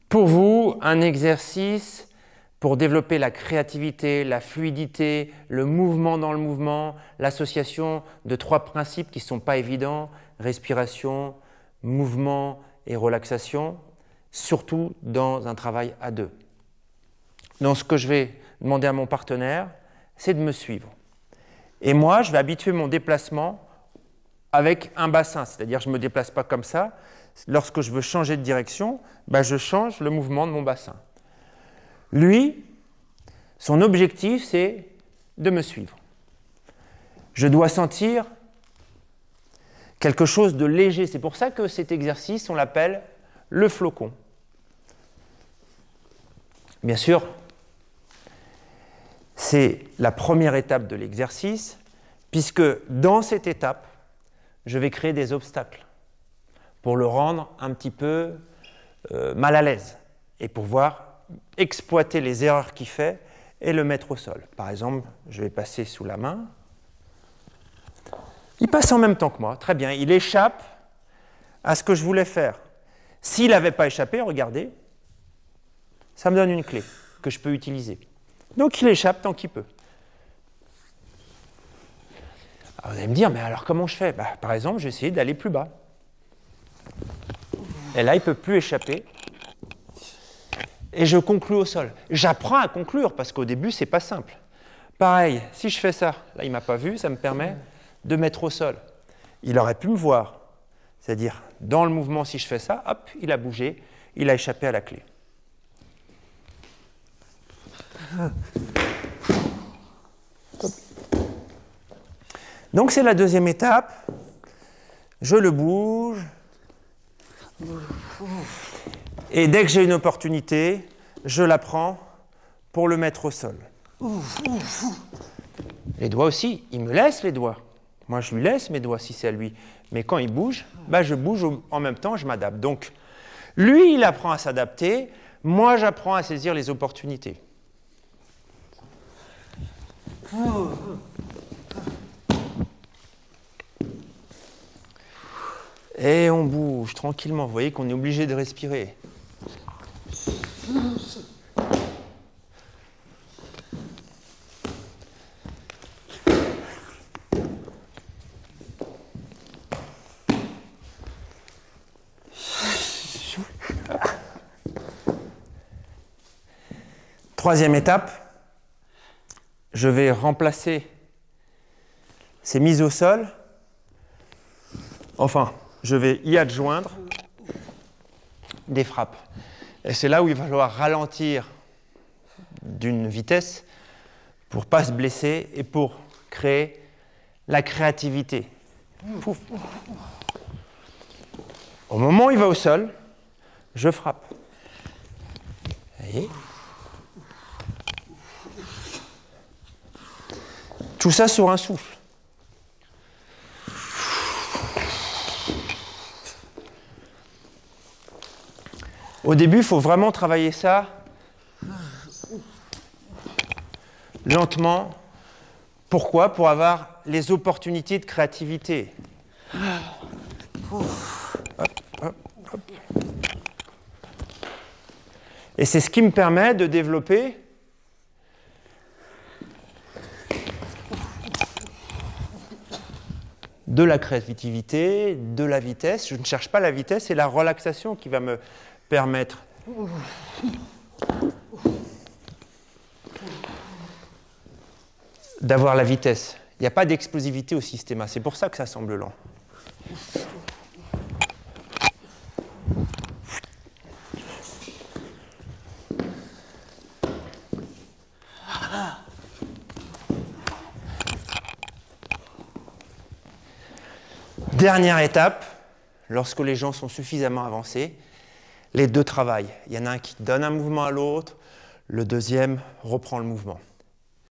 Pour vous, un exercice pour développer la créativité, la fluidité, le mouvement dans le mouvement, l'association de 3 principes qui ne sont pas évidents, respiration, mouvement et relaxation, surtout dans un travail à 2. Donc ce que je vais demander à mon partenaire, c'est de me suivre. Et moi, je vais habituer mon déplacement avec un bassin, c'est-à-dire je ne me déplace pas comme ça. Lorsque je veux changer de direction, je change le mouvement de mon bassin. Lui, son objectif, c'est de me suivre. Je dois sentir quelque chose de léger. C'est pour ça que cet exercice, on l'appelle le flocon. Bien sûr, c'est la première étape de l'exercice, puisque dans cette étape, je vais créer des obstacles pour le rendre un petit peu mal à l'aise et pouvoir exploiter les erreurs qu'il fait et le mettre au sol. Par exemple, je vais passer sous la main. Il passe en même temps que moi, très bien. Il échappe à ce que je voulais faire. S'il n'avait pas échappé, regardez, ça me donne une clé que je peux utiliser. Donc il échappe tant qu'il peut. Alors, vous allez me dire, mais alors comment je fais? Par exemple, je vais essayer d'aller plus bas. Et là, il ne peut plus échapper. Et je conclue au sol. J'apprends à conclure, parce qu'au début, ce n'est pas simple. Pareil, si je fais ça, là, il ne m'a pas vu, ça me permet de mettre au sol. Il aurait pu me voir. C'est-à-dire, dans le mouvement, si je fais ça, hop, il a bougé, il a échappé à la clé. Donc, c'est la deuxième étape. Je le bouge. Et dès que j'ai une opportunité, je la prends pour le mettre au sol. Les doigts aussi, il me laisse les doigts. Moi, je lui laisse mes doigts si c'est à lui. Mais quand il bouge, je bouge en même temps, je m'adapte. Donc, lui, il apprend à s'adapter. Moi, j'apprends à saisir les opportunités. Et on bouge tranquillement. Vous voyez qu'on est obligé de respirer. Troisième étape, je vais remplacer ces mises au sol. Enfin, je vais y adjoindre des frappes. Et c'est là où il va falloir ralentir d'une vitesse pour ne pas se blesser et pour créer la créativité. Pouf. Au moment où il va au sol, je frappe. Vous voyez ? Tout ça sur un souffle. Au début, il faut vraiment travailler ça lentement. Pourquoi? Pour avoir les opportunités de créativité. Hop, hop, hop. Et c'est ce qui me permet de développer de la créativité, de la vitesse. Je ne cherche pas la vitesse, c'est la relaxation qui va me permettre d'avoir la vitesse. Il n'y a pas d'explosivité au système. C'est pour ça que ça semble lent. Dernière étape, lorsque les gens sont suffisamment avancés, les deux travaillent. Il y en a un qui donne un mouvement à l'autre, le deuxième reprend le mouvement.